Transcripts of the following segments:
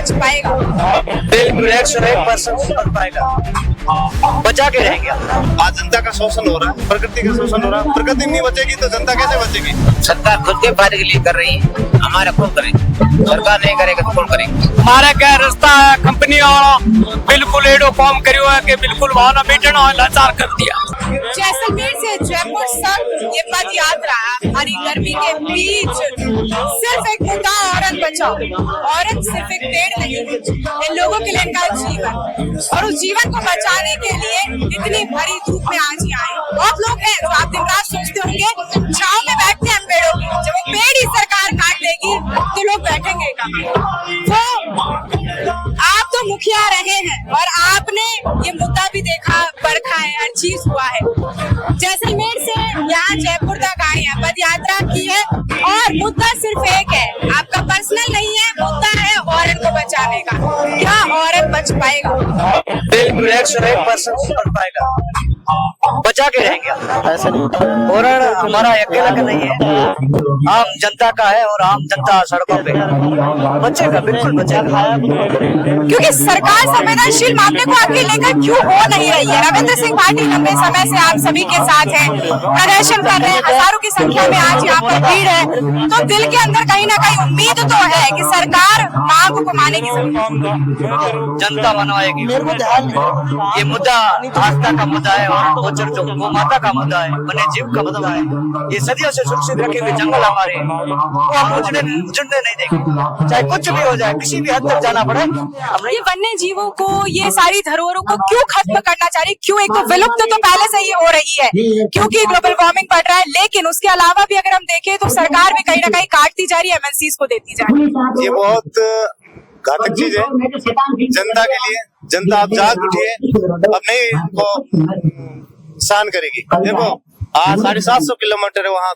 बच पाएगा? बिल्कुल 101% बच पाएगा, बचा के रहेंगे। आज जनता का शोषण हो रहा है, प्रकृति का शोषण हो रहा है। प्रकृति नहीं बचेगी तो जनता कैसे बचेगी? सरकार खुद के फायदे के लिए कर रही है, हमारा कौन करेगा? सरकार नहीं करेगा तो कौन करेगा? हमारा क्या रास्ता है, कंपनी बिल्कुल एडो फॉर्म करियो है कि बिल्कुल वहाँ मीटन लाचार कर दिया। जैसलमेर से जयपुर तक ये पद यात्रा हरी गर्मी के बीच सिर्फ एक मुद्दा, औरत बचाओ। औरत सिर्फ एक पेड़ नहीं है, इन लोगों के लिए इनका जीवन, और उस जीवन को बचाने के लिए इतनी भरी धूप में आज ही आए। बहुत लोग हैं जो आप दिन रात सोचते होंगे छांव में बैठते हैं पेड़ों की, जब वो पेड़ ही सरकार काट देगी तो लोग बैठेंगे कहाँ? तो आप तो मुखिया रहे हैं और आपने ये मुद्दा भी देखा, परखा है, हर चीज हुआ है। जैसलमेर से यहाँ जयपुर तक आए हैं, पद यात्रा की है, और मुद्दा सिर्फ एक है, आपका पर्सनल नहीं है, मुद्दा है औरत को बचाने का। क्या औरत बच पाएगा? बिल्कुल 101% बच पाएगा, बचा के रहेंगे। ऐसा नहीं, और हमारा अकेला का नहीं है, आम जनता का है, और आम जनता सड़कों पे बचेगा, बिल्कुल बचेगा। क्योंकि सरकार संवेदनशील मामले को आगे लेकर क्यों हो नहीं रही है? रविंद्र सिंह भाटी लंबे समय से आप सभी के साथ हैं, प्रदर्शन कर रहे हैं, हजारों की संख्या में आज यहाँ पर भीड़ है, तो दिल के अंदर कहीं ना कहीं उम्मीद तो है कि सरकार मांग को मानेगी। जनता मनवाएगी। ये मुद्दा आस्था का मुद्दा है, और गोचर जो गौ माता का मुद्दा है, वन्य जीव का मुद्दा है। ये सदियों से सुरक्षित रखे हुए जंगल हमारे, वो हम उजड़ने नहीं देंगे, चाहे कुछ भी हो जाए, किसी भी हद तक जाना पड़े। ये वन्य जीवों को, ये सारी धरोहरों को क्यों खत्म करना चाह रही? क्यों? एक तो विलुप्त तो पहले से ही हो रही है क्योंकि ग्लोबल वार्मिंग बढ़ रहा है, लेकिन उसके अलावा भी अगर हम देखें तो सरकार भी कहीं ना कहीं काटती जा रही है, एमएनसीज को देती जा रही है। ये बहुत घातक चीज है जनता के लिए। जनता अब जाग उठी है, अब नहीं इनको सहन करेगी। देखो आज 750 किलोमीटर वहाँ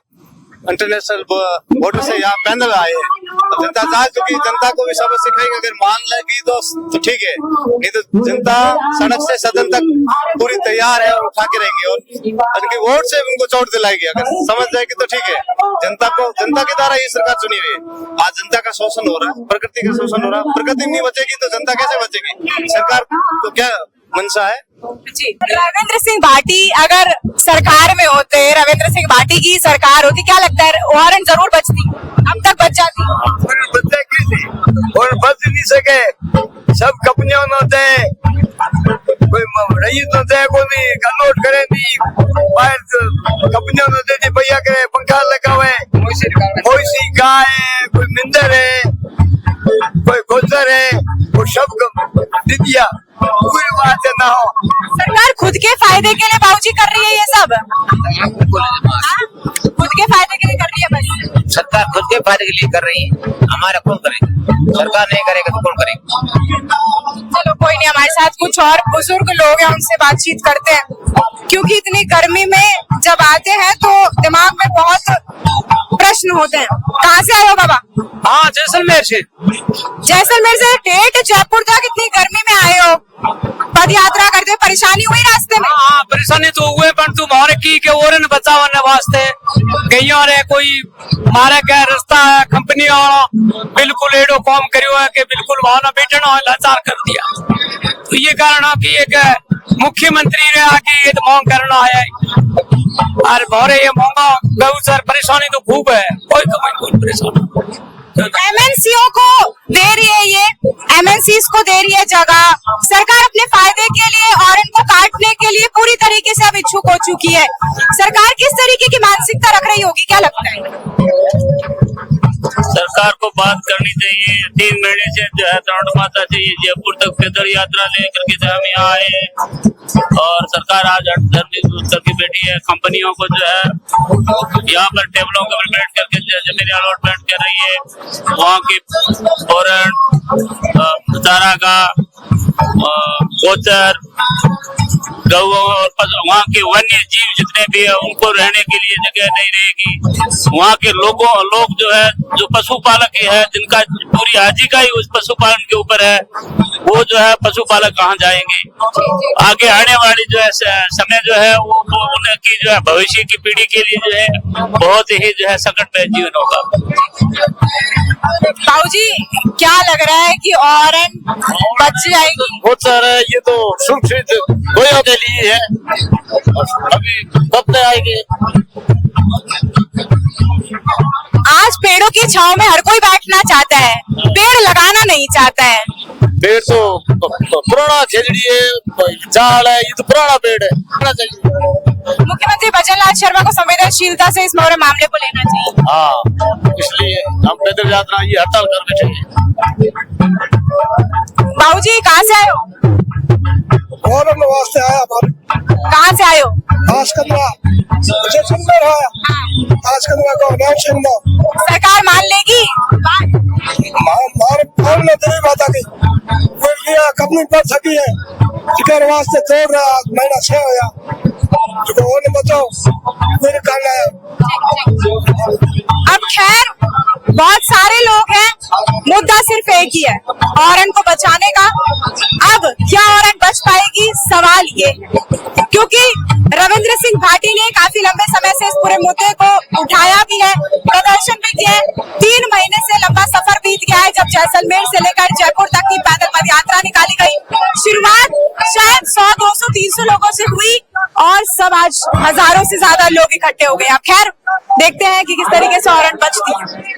इंटरनेशनल बॉर्डर से यहाँ पैदल आए हैं, तो जनता जाग चुकी। जनता को भी सबक सिखाएगी, अगर मान लेगी तो ठीक है, नहीं तो जनता सड़क से सदन तक पूरी तैयार है और उठा के रहेंगे, और उनकी वोट से उनको चोट दिलाएगी। अगर समझ जाएगी तो ठीक है। जनता के द्वारा ये सरकार चुनी हुई है। आज जनता का शोषण हो रहा है, प्रकृति का शोषण हो रहा है। प्रकृति नहीं बचेगी तो जनता कैसे बचेगी? सरकार को क्या मंशा है? जी, रविंद्र सिंह भाटी अगर सरकार में होते, रविंद्र सिंह भाटी की सरकार होती, क्या लगता है वारंट जरूर बचती, अब तक बच जाती? और बच नहीं सके, सब कंपनियों होते, कोई रईस होते, कोई कन्वर्ट करे नहीं, बाहर कंपनियों होते भैया करे, पंखा लगा हुआ है, मोसी गाय, कोई मिंदर है, कोई गोजर है, वो सब दिया पूरी बात ना हो। सरकार खुद के फायदे के लिए बाबूजी कर रही है ये सब, खुद के फायदे के लिए कर रही है बस। सरकार खुद के फायदे के लिए कर रही है, हमारा कौन करेगा? सरकार नहीं करेगा तो कौन करेगा? चलो कोई नहीं, हमारे साथ कुछ और बुजुर्ग लोग हैं, उनसे बातचीत करते हैं, क्योंकि इतनी गर्मी में जब आते हैं तो दिमाग में बहुत प्रश्न होते हैं। कहाँ से आए हो बाबा? हाँ, जैसलमेर से। जैसलमेर से ठेठ जयपुर तक इतनी गर्मी में आए हो, पद यात्रा करते, परेशानी हुई रास्ते में? हाँ, परेशानी तो हुए, पर तू मारे की के और बचावन वास्ते गईयों रे कोई मारे क्या रास्ता है, कंपनी बिल्कुल एडो फॉर्म करियो है कि बिल्कुल वहाँ मीटन लाचार कर दिया। तो ये कारण है कि एक मुख्यमंत्री ने आके ये मांग करना है, और भोरे ये मांगा बहुत सारी परेशानी तो खूब है, कोई परेशानी। एमएनसीओ को दे रही है, ये एमएनसीज को दे रही है जगह, सरकार अपने फायदे के लिए और इनको काटने के लिए पूरी तरीके से अब इच्छुक हो चुकी है। सरकार किस तरीके की मानसिकता रख रही होगी, क्या लगता है? सरकार को बात करनी चाहिए। 3 महीने से जो है दौड़ माता चाहिए जयपुर तक पैदल यात्रा लेकर के हम यहाँ आए, और सरकार आज करके बैठी है। कंपनियों को जो है यहाँ पर टेबलों के ऊपर बैठ करके जमीन अलॉटमेंट कर रही है, वहाँ की फौरन चारा का गोचर गौ और वहाँ के वन्य जीव जितने भी है उनको रहने के लिए जगह नहीं रहेगी। वहाँ के लोग जो है, जो पशुपालक है, जिनका पूरी आजीविका ही उस पशुपालन के ऊपर है, वो जो है पशुपालक कहाँ जाएंगे। आगे आने वाली जो है समय जो है वो उनकी जो है भविष्य की पीढ़ी के लिए जो है बहुत ही जो है संकटमय जीवन होगा। बाबूजी क्या लग रहा है कि औरन बच जाएगी? बहुत सारा ये तो सुरक्षित गोया के लिए है, अभी कब तक आएगी। आज पेड़ों की छांव में हर कोई बैठना चाहता है, पेड़ लगाना नहीं चाहता है। पेड़ तो पुराना खेजड़ी है, झाड़ है, ये तो पुराना पेड़ है, मुख्यमंत्री भजनलाल शर्मा को संवेदनशीलता से इस मामले को लेना चाहिए। हाँ, इसलिए हम पैदल यात्रा ये हड़ताल कर बैठे हैं। बाबूजी कहाँ से आए हो? औरन वास्ते आया हमारे। कहाँ से आए हो? आजकंदरा मुझे सुंदर है, आजकंदरा को नाम सुनना। सरकार मान लेगी? मान ने तेरी बात की कब नहीं पढ़ सकी है, टिकर वास्ते तोड़ रहा महीना 6 होया तो वो नहीं बताओ मेरे कान आया। अब खैर बहुत सारे लोग हैं, मुद्दा सिर्फ एक ही है, औरन को बचाने का। अब क्या औरन बच पाएगी, सवाल ये, क्योंकि रविंद्र सिंह भाटी ने काफी लंबे समय से इस पूरे मुद्दे को उठाया भी है, प्रदर्शन भी किया है। 3 महीने से लंबा सफर बीत गया है जब जैसलमेर से लेकर जयपुर तक की पैदल पद यात्रा निकाली गई। शुरुआत शायद 100, 200, 300 लोगों से हुई और सब आज हजारों से ज्यादा लोग इकट्ठे हो गए। अब खैर देखते हैं कि किस तरीके से औरन बचती है।